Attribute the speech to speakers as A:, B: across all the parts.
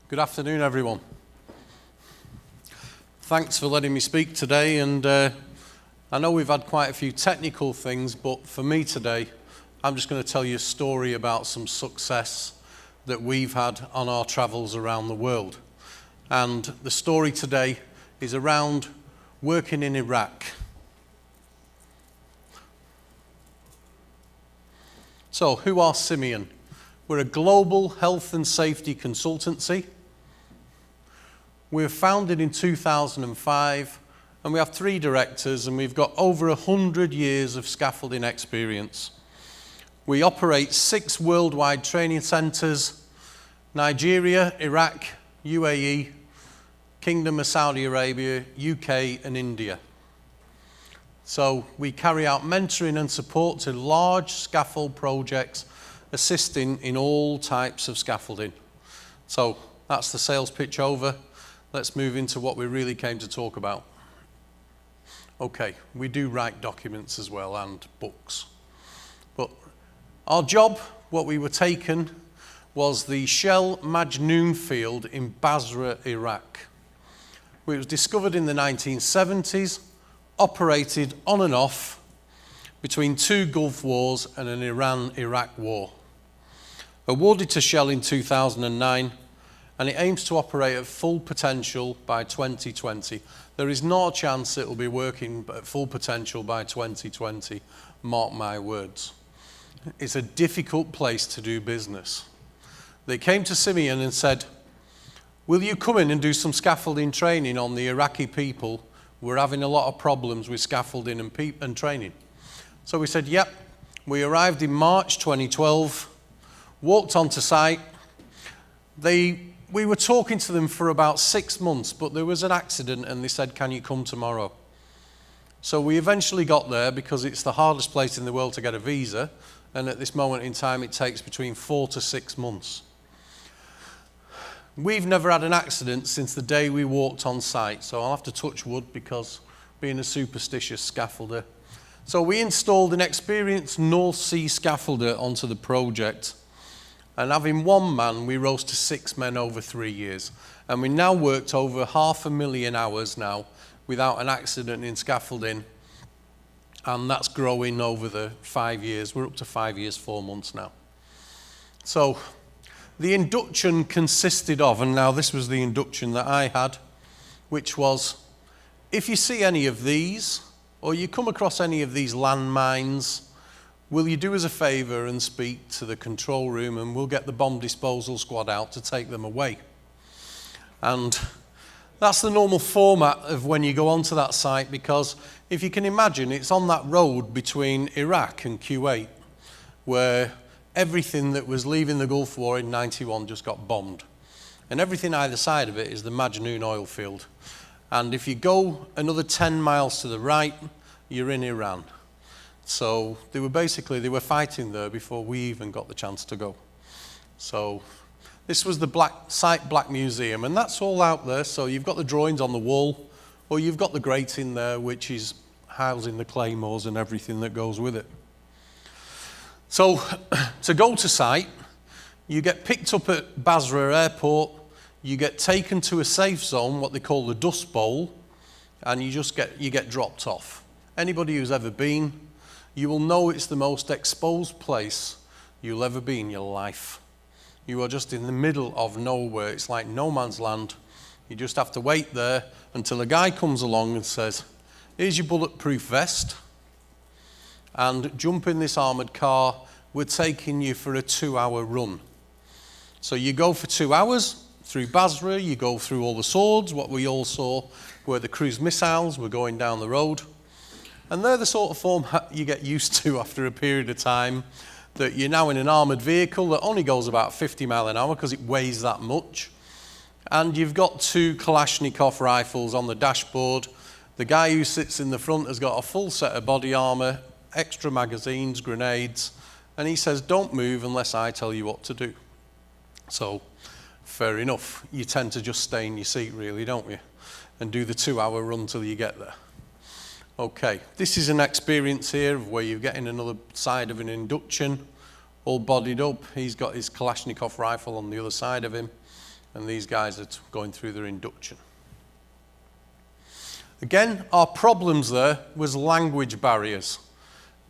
A: Good afternoon, everyone. Thanks for letting me speak today, and I know we've had quite a few technical things, but for me today, I'm just going to tell you a story about some success that we've had on our travels around the world. And the story today is around working in Iraq. So, who are Simeon? We're a global health and safety consultancy. We were founded in 2005, and we have 3 directors, and we've got over 100 years of scaffolding experience. We operate 6 worldwide training centres: Nigeria, Iraq, UAE, Kingdom of Saudi Arabia, UK and India. So we carry out mentoring and support to large scaffold projects, assisting in all types of scaffolding. So that's the sales pitch over. Let's move into what we really came to talk about. Okay, we do write documents as well and books. But our job, what we were taken, was the Shell Majnoon field in Basra, Iraq. It was discovered in the 1970s, operated on and off between 2 Gulf Wars and an Iran-Iraq war. Awarded to Shell in 2009, and it aims to operate at full potential by 2020. There is no chance it will be working at full potential by 2020, mark my words. It's a difficult place to do business. They came to Simeon and said, "Will you come in and do some scaffolding training on the Iraqi people? We're having a lot of problems with scaffolding and training." So we said, yep. We arrived in March 2012, walked onto site. We were talking to them for about 6 months, but there was an accident and they said, "Can you come tomorrow?" So we eventually got there because it's the hardest place in the world to get a visa, and at this moment in time it takes between 4 to 6 months. We've never had an accident since the day we walked on site, so I'll have to touch wood because being a superstitious scaffolder. So we installed an experienced North Sea scaffolder onto the project, and having 1 man, we rose to 6 men over 3 years. And we now worked over 500,000 hours now without an accident in scaffolding, and that's growing over the 5 years. We're up to 5 years, 4 months now. So the induction consisted of, and now this was the induction that I had, which was, if you see any of these, or you come across any of these landmines, will you do us a favour and speak to the control room, and we'll get the bomb disposal squad out to take them away. And that's the normal format of when you go onto that site, because if you can imagine, it's on that road between Iraq and Kuwait, where everything that was leaving the Gulf War in 91 just got bombed. And everything either side of it is the Majnoon oil field. And if you go another 10 miles to the right, you're in Iran. So they were fighting there before we even got the chance to go. So this was the site Black Museum, and that's all out there. So you've got the drawings on the wall, or you've got the grating there, which is housing the claymores and everything that goes with it. So to go to site, you get picked up at Basra Airport, you get taken to a safe zone, what they call the Dust Bowl, and you get dropped off. Anybody who's ever been, you will know it's the most exposed place you'll ever be in your life. You are just in the middle of nowhere. It's like no man's land. You just have to wait there until a guy comes along and says, "Here's your bulletproof vest, and jump in this armoured car. We're taking you for a 2-hour run." So you go for 2 hours through Basra. You go through all the swords. What we all saw were the cruise missiles were going down the road. And they're the sort of form you get used to after a period of time, that you're now in an armoured vehicle that only goes about 50 miles an hour because it weighs that much. And you've got 2 Kalashnikov rifles on the dashboard. The guy who sits in the front has got a full set of body armour, extra magazines, grenades, and he says, "Don't move unless I tell you what to do." So, fair enough. You tend to just stay in your seat, really, don't you? And do the 2-hour run till you get there. Okay, this is an experience here of where you're getting another side of an induction, all bodied up. He's got his Kalashnikov rifle on the other side of him. And these guys are going through their induction. Again, our problems there was language barriers.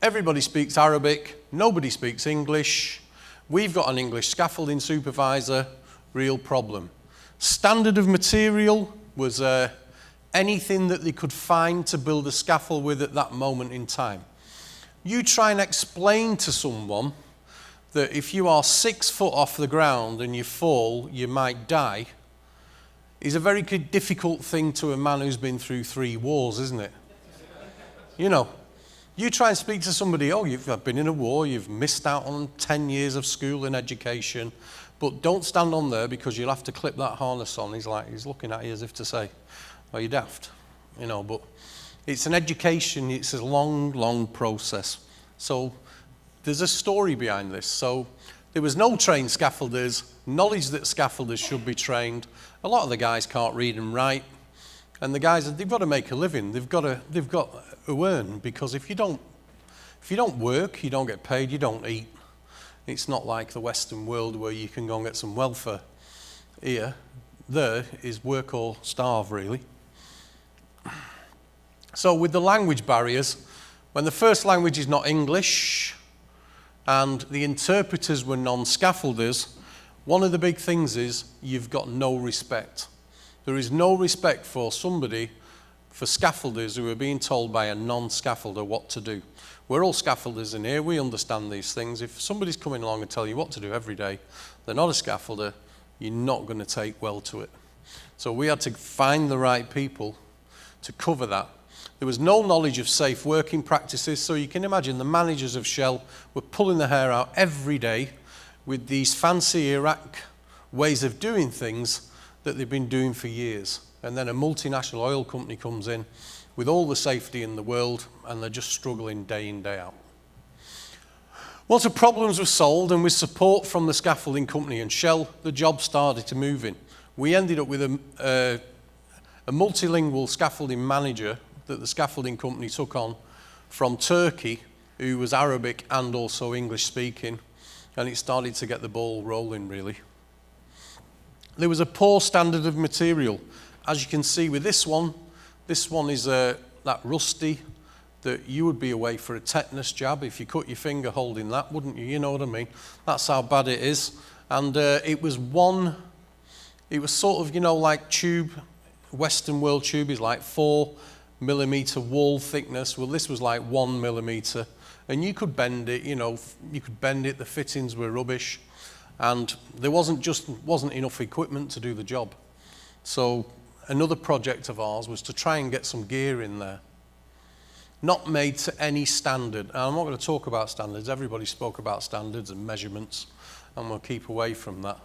A: Everybody speaks Arabic, nobody speaks English. We've got an English scaffolding supervisor, real problem. Standard of material was anything that they could find to build a scaffold with at that moment in time. You try and explain to someone that if you are 6 foot off the ground and you fall, you might die, is a very difficult thing to a man who's been through 3 wars, isn't it? You know, you try and speak to somebody, oh, you've been in a war, you've missed out on 10 years of school and education, but don't stand on there because you'll have to clip that harness on. He's looking at you as if to say, oh, you're daft. You know, but it's an education, it's a long, long process. So there's a story behind this. So there was no trained scaffolders, knowledge that scaffolders should be trained. A lot of the guys can't read and write, and the guys, they've got to make a living. They've got to earn, because if you don't work, you don't get paid, you don't eat. It's not like the Western world where you can go and get some welfare. Here, there is work or starve, really. So with the language barriers, when the first language is not English and the interpreters were non-scaffolders, one of the big things is you've got no respect. There is no respect for scaffolders who are being told by a non-scaffolder what to do. We're all scaffolders in here, we understand these things. If somebody's coming along and telling you what to do every day, they're not a scaffolder, you're not going to take well to it. So we had to find the right people to cover that. There was no knowledge of safe working practices, so you can imagine the managers of Shell were pulling their hair out every day with these fancy Iraq ways of doing things that they've been doing for years. And then a multinational oil company comes in with all the safety in the world, and they're just struggling day in, day out. Once the problems were solved, and with support from the scaffolding company and Shell, the job started to move in. We ended up with a multilingual scaffolding manager that the scaffolding company took on from Turkey, who was Arabic and also English speaking, and it started to get the ball rolling, really. There was a poor standard of material. As you can see with this one is that rusty that you would be away for a tetanus jab if you cut your finger holding that, wouldn't you? You know what I mean? That's how bad it is. And it was sort of, you know, like tube, Western world tube is like 4mm wall thickness. Well, this was like 1mm. And you could bend it, you know, the fittings were rubbish. And there wasn't enough equipment to do the job. So another project of ours was to try and get some gear in there. Not made to any standard. And I'm not going to talk about standards. Everybody spoke about standards and measurements, and we'll keep away from that.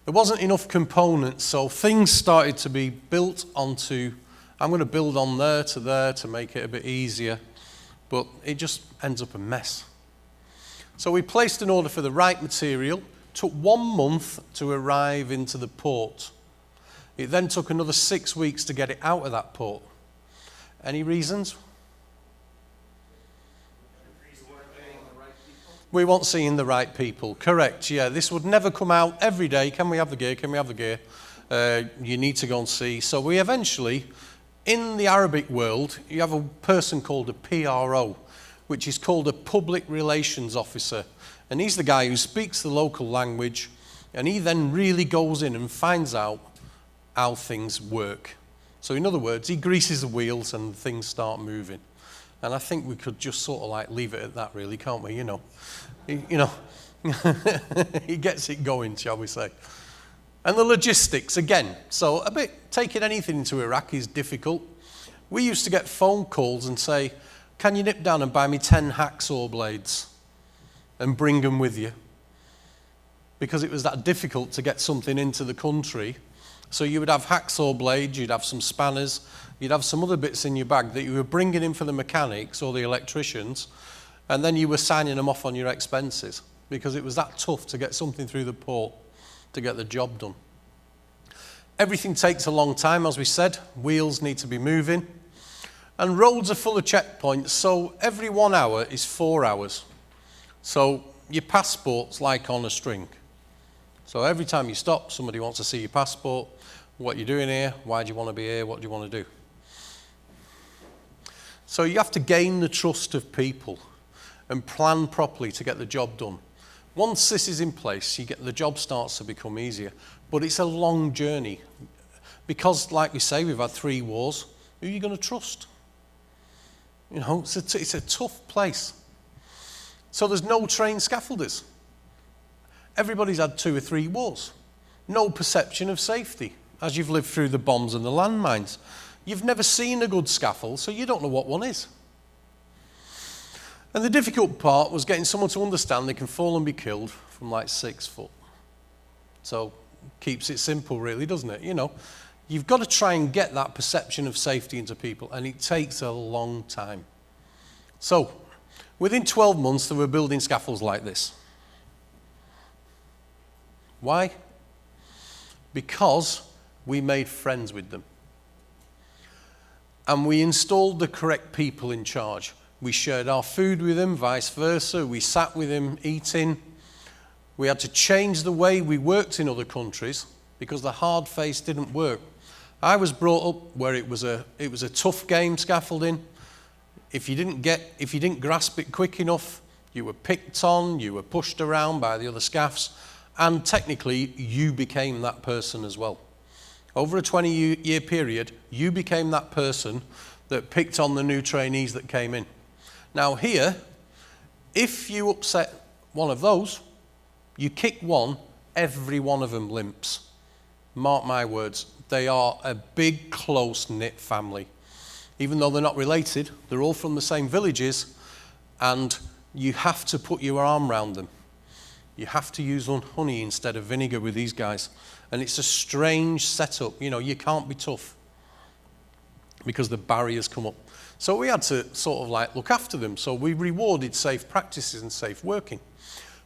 A: There wasn't enough components, so things started to be built onto, I'm going to build on there to make it a bit easier, but it just ends up a mess. So we placed an order for the right material. Took 1 month to arrive into the port. It then took another 6 weeks to get it out of that port. Any reasons? We weren't seeing the right people. Correct, yeah. This would never come out every day. Can we have the gear? Can we have the gear? You need to go and see. So we eventually, in the Arabic world, you have a person called a PRO, which is called a Public Relations Officer. And he's the guy who speaks the local language, and he then really goes in and finds out how things work. So in other words, he greases the wheels and things start moving. And I think we could just sort of like leave it at that, really, can't we? You know, he gets it going, shall we say. And the logistics, again, so a bit, taking anything into Iraq is difficult. We used to get phone calls and say, can you nip down and buy me 10 hacksaw blades and bring them with you? Because it was that difficult to get something into the country. So you would have hacksaw blades, you'd have some spanners, you'd have some other bits in your bag that you were bringing in for the mechanics or the electricians, and then you were signing them off on your expenses, because it was that tough to get something through the port to get the job done. Everything takes a long time, as we said. Wheels need to be moving. And roads are full of checkpoints, so every 1 hour is 4 hours. So your passport's like on a string. So every time you stop, somebody wants to see your passport, what you're doing here, why do you want to be here, what do you want to do? So you have to gain the trust of people and plan properly to get the job done. Once this is in place, the job starts to become easier. But it's a long journey. Because, like we say, we've had 3 wars. Who are you going to trust? You know, it's a tough place. So there's no trained scaffolders. Everybody's had 2 or 3 wars. No perception of safety as you've lived through the bombs and the landmines. You've never seen a good scaffold, so you don't know what one is. And the difficult part was getting someone to understand they can fall and be killed from like 6 foot. So keeps it simple really, doesn't it? You know, you've got to try and get that perception of safety into people, and it takes a long time. So within 12 months, they were building scaffolds like this. Why? Because we made friends with them. And we installed the correct people in charge. We shared our food with them, vice versa. We sat with them eating. We had to change the way we worked in other countries because the hard face didn't work. I was brought up where it was a tough game, scaffolding. If you didn't grasp it quick enough, you were picked on, you were pushed around by the other scaffs, and technically you became that person as well. Over a 20-year period, you became that person that picked on the new trainees that came in. Now here, if you upset one of those, you kick one, every one of them limps. Mark my words, they are a big, close-knit family. Even though they're not related, they're all from the same villages, and you have to put your arm around them. You have to use honey instead of vinegar with these guys. And it's a strange setup. You know, you can't be tough because the barriers come up. So we had to sort of like look after them. So we rewarded safe practices and safe working.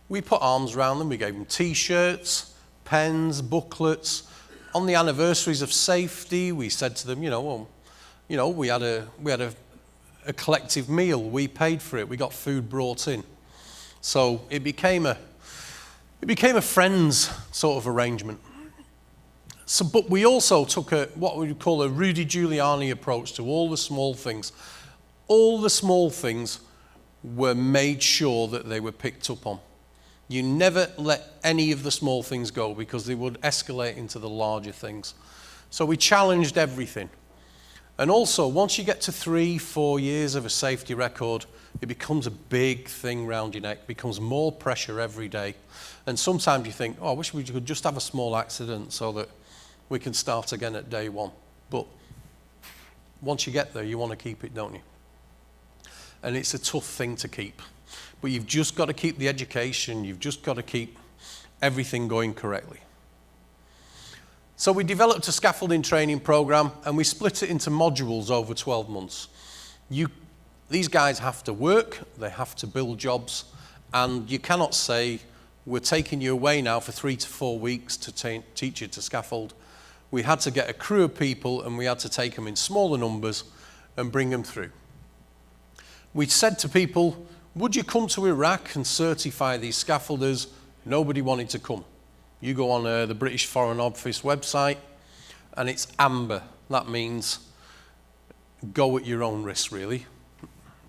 A: We put arms around them. We gave them T-shirts, pens, booklets. On the anniversaries of safety, we said to them, we had a collective meal. We paid for it. We got food brought in. So it became a friends sort of arrangement. So, but we also took what we would call a Rudy Giuliani approach to all the small things. All the small things were made sure that they were picked up on. You never let any of the small things go because they would escalate into the larger things. So we challenged everything. And also, once you get to 3-4 years of a safety record, it becomes a big thing round your neck. It becomes more pressure every day. And sometimes you think, I wish we could just have a small accident so that we can start again at day 1. But once you get there, you want to keep it, don't you? And it's a tough thing to keep. But you've just got to keep the education. You've just got to keep everything going correctly. So we developed a scaffolding training program, and we split it into modules over 12 months. These guys have to work, they have to build jobs, and you cannot say, we're taking you away now for 3 to 4 weeks to teach you to scaffold. We had to get a crew of people, and we had to take them in smaller numbers and bring them through. We said to people, would you come to Iraq and certify these scaffolders? Nobody wanted to come. You go on the British Foreign Office website, and it's amber. That means go at your own risk, really.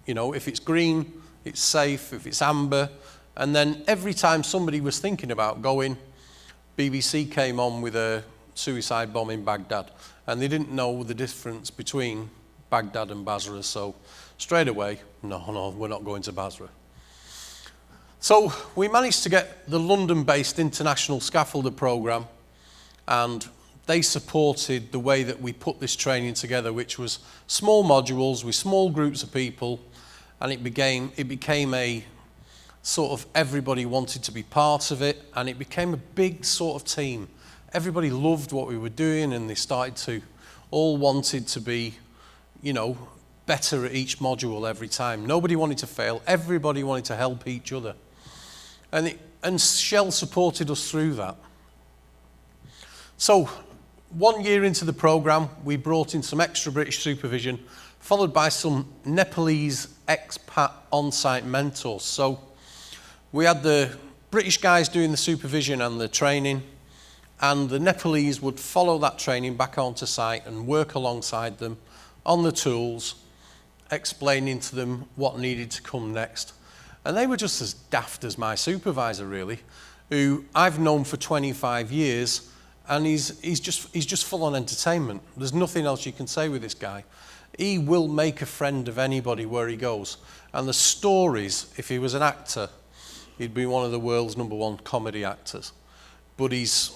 A: You know, if it's green, it's safe. If it's amber, and then every time somebody was thinking about going, BBC came on with a suicide bomb in Baghdad, and they didn't know the difference between Baghdad and Basra, so straight away, no, we're not going to Basra. So we managed to get the London-based International Scaffolder Programme, and they supported the way that we put this training together, which was small modules with small groups of people, and it became a sort of everybody wanted to be part of it, and it became a big sort of team. Everybody loved what we were doing, and they started to all wanted to be, better at each module every time. Nobody wanted to fail. Everybody wanted to help each other. And Shell supported us through that. So 1 year into the program, we brought in some extra British supervision, followed by some Nepalese expat on-site mentors. So we had the British guys doing the supervision and the training, and the Nepalese would follow that training back onto site and work alongside them on the tools, explaining to them what needed to come next. And they were just as daft as my supervisor, really, who I've known for 25 years, and he's just full on entertainment. There's nothing else you can say with this guy. He will make a friend of anybody where he goes. And the stories, if he was an actor, he'd be one of the world's #1 comedy actors. But he's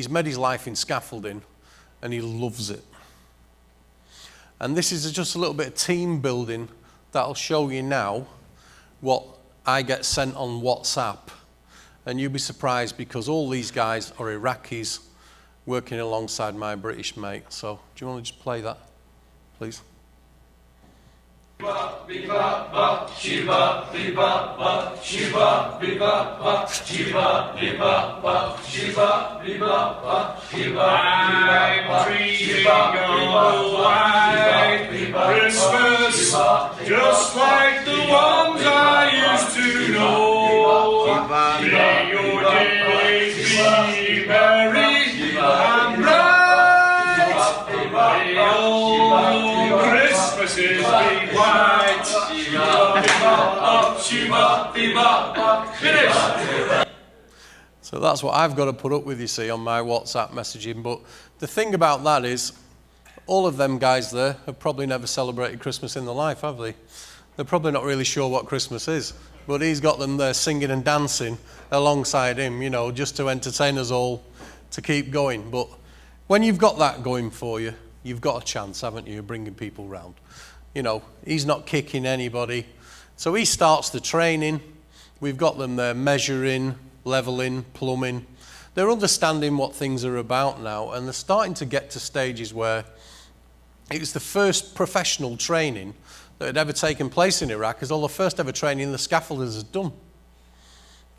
A: made his life in scaffolding, and he loves it. And this is just a little bit of team building that'll show you now what I get sent on WhatsApp. And you'll be surprised because all these guys are Iraqis working alongside my British mate. So do you want to just play that, please?
B: Christmas, just like the ones I used to know. May your days be merry and bright. May all Christmases be white. Finish.
A: So that's what I've got to put up with, you see, on my WhatsApp messaging. But the thing about that is, all of them guys there have probably never celebrated Christmas in their life, have they? They're probably not really sure what Christmas is. But he's got them there singing and dancing alongside him, you know, just to entertain us all, to keep going. But when you've got that going for you, you've got a chance, haven't you, of bringing people round. You know, he's not kicking anybody. So he starts the training. We've got them there measuring, leveling, plumbing. They're understanding what things are about now, and they're starting to get to stages where it's the first professional training that had ever taken place in Iraq, as all the first ever training the scaffolders had done.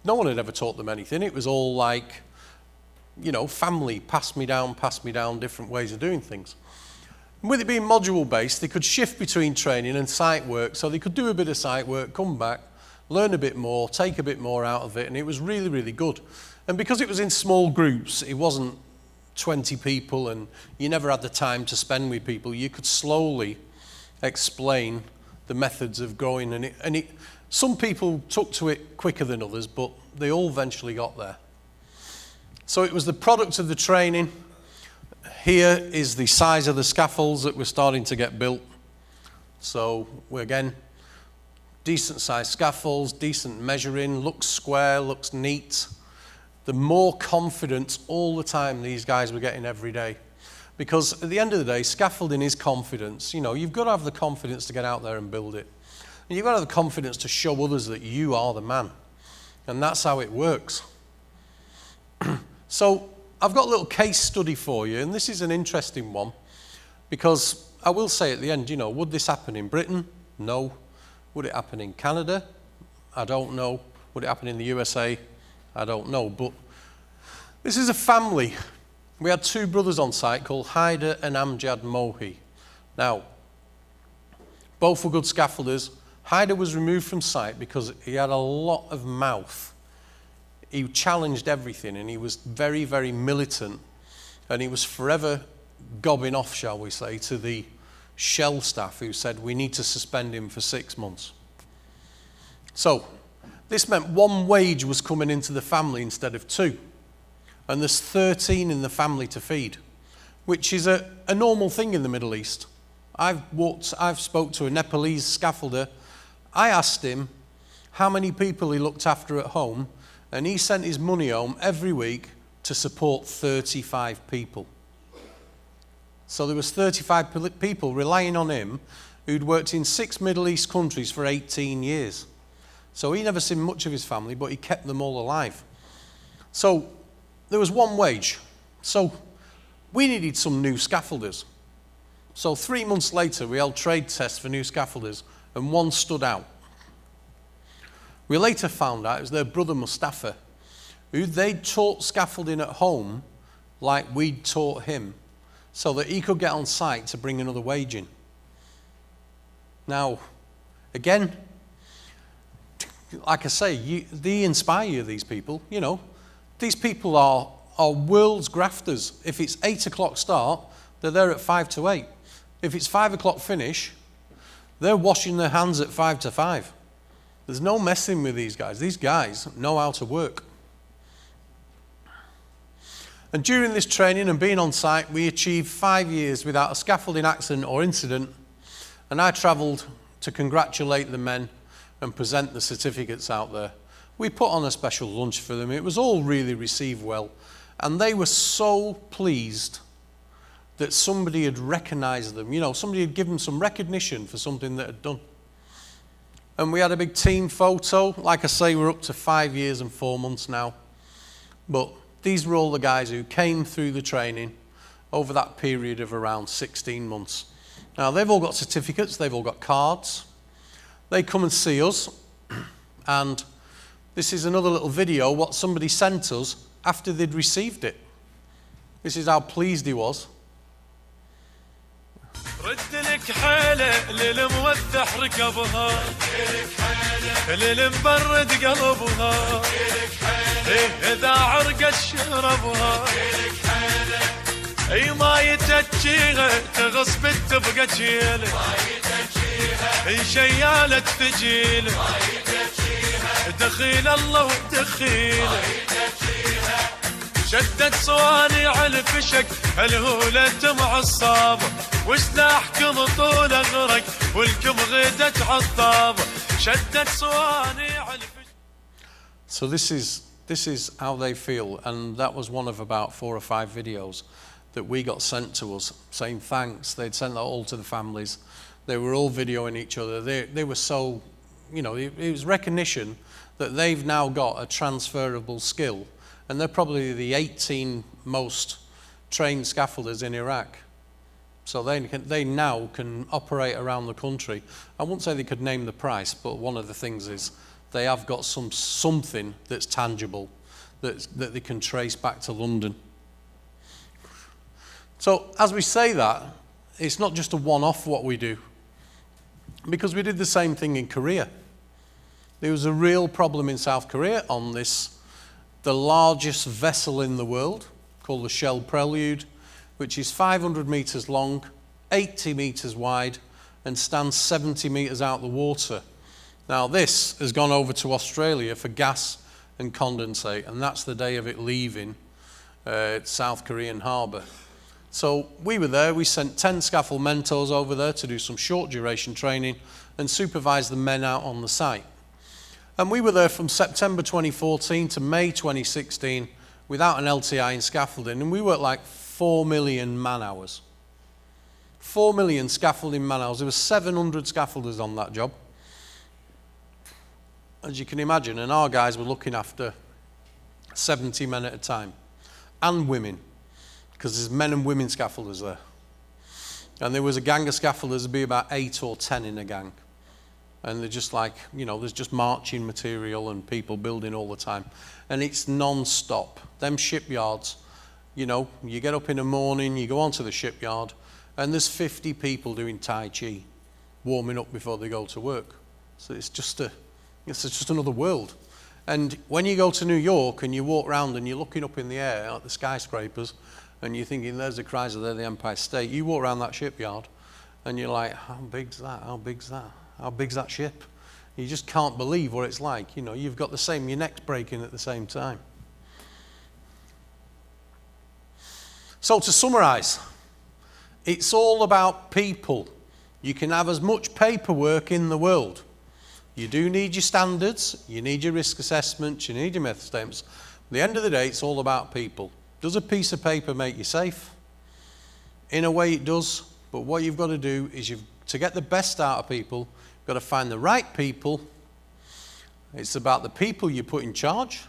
A: No one had ever taught them anything. It was all like, you know, family, pass me down, different ways of doing things. And with it being module based, they could shift between training and site work, so they could do a bit of site work, come back, learn a bit more, take a bit more out of it, and it was really, really good. And because it was in small groups, it wasn't 20 people and you never had the time to spend with people, you could slowly explain the methods of growing, and some people took to it quicker than others, but they all eventually got there. So it was the product of the training. Here is the size of the scaffolds that were starting to get built. So we're again, decent sized scaffolds, decent measuring, looks square, looks neat. The more confidence all the time these guys were getting every day. Because at the end of the day, scaffolding is confidence. You know, you've got to have the confidence to get out there and build it. And you've got to have the confidence to show others that you are the man. And that's how it works. So I've got a little case study for you, and this is an interesting one. Because I will say at the end, you know, would this happen in Britain? No. Would it happen in Canada? I don't know. Would it happen in the USA? I don't know. But this is a family. We had two brothers on site called Haider and Amjad Mohi. Now, both were good scaffolders. Haider was removed from site because he had a lot of mouth. He challenged everything, and he was very, very militant, and he was forever gobbing off, shall we say, to the Shell staff who said we need to suspend him for 6 months. So this meant one wage was coming into the family instead of 2. And there's 13 in the family to feed, which is a normal thing in the Middle East. I've spoke to a Nepalese scaffolder. I asked him how many people he looked after at home, and he sent his money home every week to support 35 people. So there was 35 people relying on him who'd worked in 6 Middle East countries for 18 years. So he never seen much of his family, but he kept them all alive. So there was one wage. So we needed some new scaffolders. So 3 months later, we held trade tests for new scaffolders, and one stood out. We later found out it was their brother Mustafa, who they'd taught scaffolding at home like we'd taught him, so that he could get on site to bring another wage in. Now, again, like I say, they inspire you, these people, you know. These people are world's grafters. If it's 8 o'clock start, they're there at 5 to 8. If it's 5 o'clock finish, they're washing their hands at 5 to 5. There's no messing with these guys. These guys know how to work. And during this training and being on site, we achieved 5 years without a scaffolding accident or incident. And I travelled to congratulate the men and present the certificates out there. We put on a special lunch for them. It was all really received well. And they were so pleased that somebody had recognised them. You know, somebody had given them some recognition for something that had done. And we had a big team photo. Like I say, we're up to 5 years and 4 months now. But these were all the guys who came through the training over that period of around 16 months. Now, they've all got certificates, they've all got cards. They come and see us, and this is another little video, what somebody sent us after they'd received it. This is how pleased he was.
C: رد لك حالة للموثح ركبها للمبرد قلبها إذا عرقت شربها أي ما يتجيها تغص بتبقى تشيله إن شيالة تجيله دخيل الله ودخيله شدت صوانع الفشك الهولة معصابة وسلاحكم طول غرق والكم غدت عطابة شدت صوانع الفشك.
A: So this is how they feel, and that was one of about 4 or 5 videos that we got sent to us saying thanks. They'd sent that all to the families. They were all videoing each other. They were so, you know, it was recognition that they've now got a transferable skill. And they're probably the 18 most trained scaffolders in Iraq. So they now can operate around the country. I wouldn't say they could name the price, but one of the things is they have got something that's tangible, that they can trace back to London. So as we say that, it's not just a one-off what we do, because we did the same thing in Korea. There was a real problem in South Korea on the largest vessel in the world, called the Shell Prelude, which is 500 metres long, 80 metres wide, and stands 70 metres out the water. Now this has gone over to Australia for gas and condensate, and that's the day of it leaving South Korean harbour. So we were there, we sent 10 scaffold mentors over there to do some short duration training and supervise the men out on the site. And we were there from September 2014 to May 2016 without an LTI in scaffolding, and we worked like 4 million man hours. 4 million scaffolding man hours. There were 700 scaffolders on that job, as you can imagine, and our guys were looking after 70 men at a time, and women, because there's men and women scaffolders there. And there was a gang of scaffolders, there'd be about 8 or 10 in a gang. And they're just like, you know, there's just marching material and people building all the time. And it's non-stop. Them shipyards, you know, you get up in the morning, you go onto the shipyard, and there's 50 people doing Tai Chi, warming up before they go to work. So it's just another world. And when you go to New York and you walk around and you're looking up in the air at the skyscrapers, and you're thinking, there's the Chrysler, there's the Empire State, you walk around that shipyard, and you're like, how big's that? How big's that? How big's that ship? You just can't believe what it's like. You know, you've got your neck's breaking at the same time. So to summarise, it's all about people. You can have as much paperwork in the world. You do need your standards, you need your risk assessments, you need your method statements. At the end of the day, it's all about people. Does a piece of paper make you safe? In a way it does, but what you've got to do is to get the best out of people, you've got to find the right people. It's about the people you put in charge.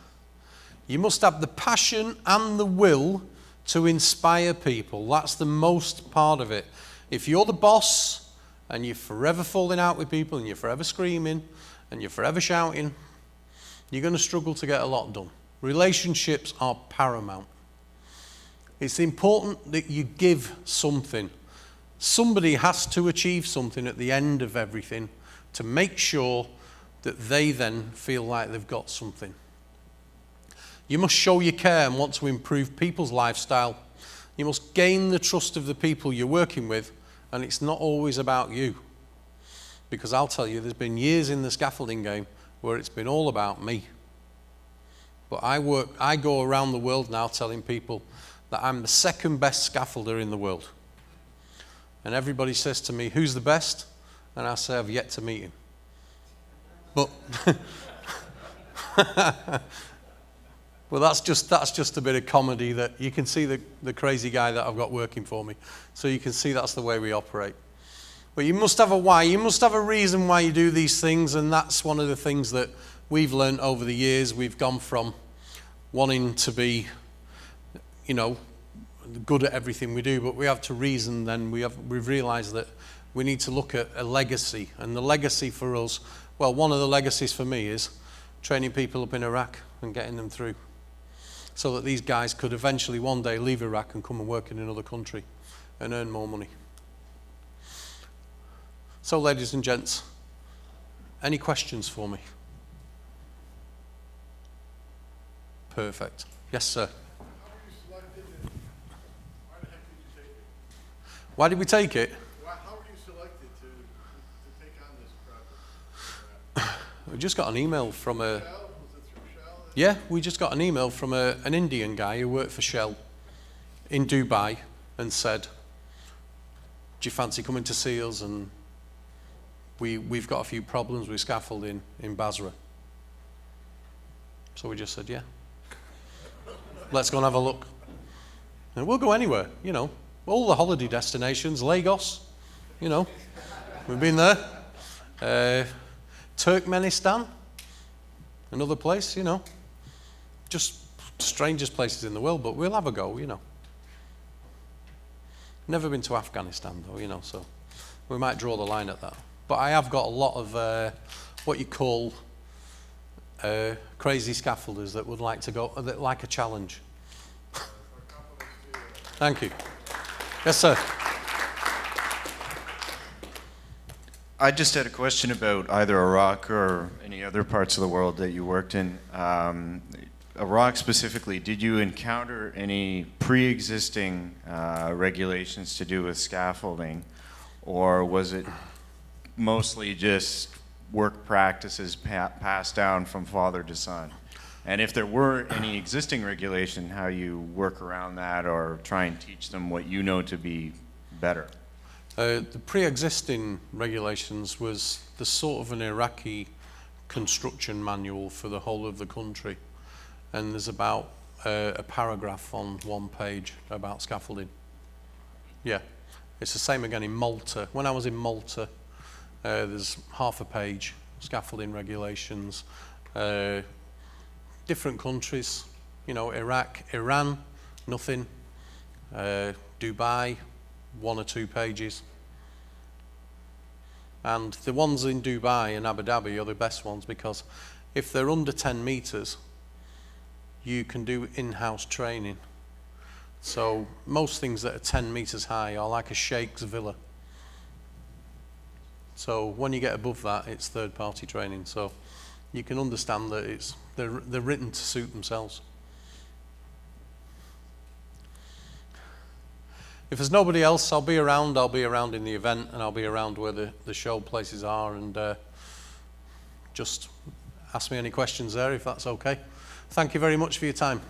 A: You must have the passion and the will to inspire people. That's the most part of it. If you're the boss and you're forever falling out with people and you're forever screaming and you're forever shouting, you're going to struggle to get a lot done. Relationships are paramount. It's important that you give something. Somebody has to achieve something at the end of everything to make sure that they then feel like they've got something. You must show you care and want to improve people's lifestyle. You must gain the trust of the people you're working with, and it's not always about you. Because I'll tell you, there's been years in the scaffolding game where it's been all about me. But I go around the world now telling people that I'm the second best scaffolder in the world. And everybody says to me, who's the best? And I say, I've yet to meet him. But well, that's just a bit of comedy that you can see the crazy guy that I've got working for me. So you can see that's the way we operate. But you must have a why. You must have a reason why you do these things, and that's one of the things that we've learned over the years. We've gone from wanting to be, good at everything we do, but we have to reason. Then we've realised that we need to look at a legacy, and the legacy for us, well, one of the legacies for me is training people up in Iraq and getting them through, so that these guys could eventually one day leave Iraq and come and work in another country and earn more money. So, ladies and gents, any questions for me? Perfect. Yes, sir.
D: How were you selected and why the heck did you take it?
A: Why did we take it?
D: How were you selected to take on this project?
A: We just got an email from a...
D: Shell? Was it through Shell?
A: Yeah, we just got an email from an Indian guy who worked for Shell in Dubai and said, do you fancy coming to see us? And we've got a few problems with scaffolding in Basra. So we just said, yeah. Let's go and have a look. And we'll go anywhere, all the holiday destinations, Lagos, we've been there. Turkmenistan, another place, just strangest places in the world, but we'll have a go, Never been to Afghanistan though, so we might draw the line at that. But I have got a lot of what you call crazy scaffolders that would like to go, that like a challenge. Thank you. Yes, sir.
E: I just had a question about either Iraq or any other parts of the world that you worked in. Iraq specifically, did you encounter any pre-existing regulations to do with scaffolding, or was it mostly just work practices passed down from father to son? And if there were any existing regulation, how you work around that or try and teach them what you know to be better?
A: The pre-existing regulations was the sort of an Iraqi construction manual for the whole of the country. And there's about a paragraph on one page about scaffolding. Yeah, it's the same again in Malta. When I was in Malta, there's half a page, scaffolding regulations. Different countries, Iraq, Iran, nothing. Dubai, 1 or 2 pages. And the ones in Dubai and Abu Dhabi are the best ones, because if they're under 10 meters, you can do in-house training. So most things that are 10 meters high are like a sheikh's villa. So when you get above that, it's third-party training. So you can understand that they're written to suit themselves. If there's nobody else, I'll be around. I'll be around in the event, and I'll be around where the show places are, and just ask me any questions there if that's okay. Thank you very much for your time.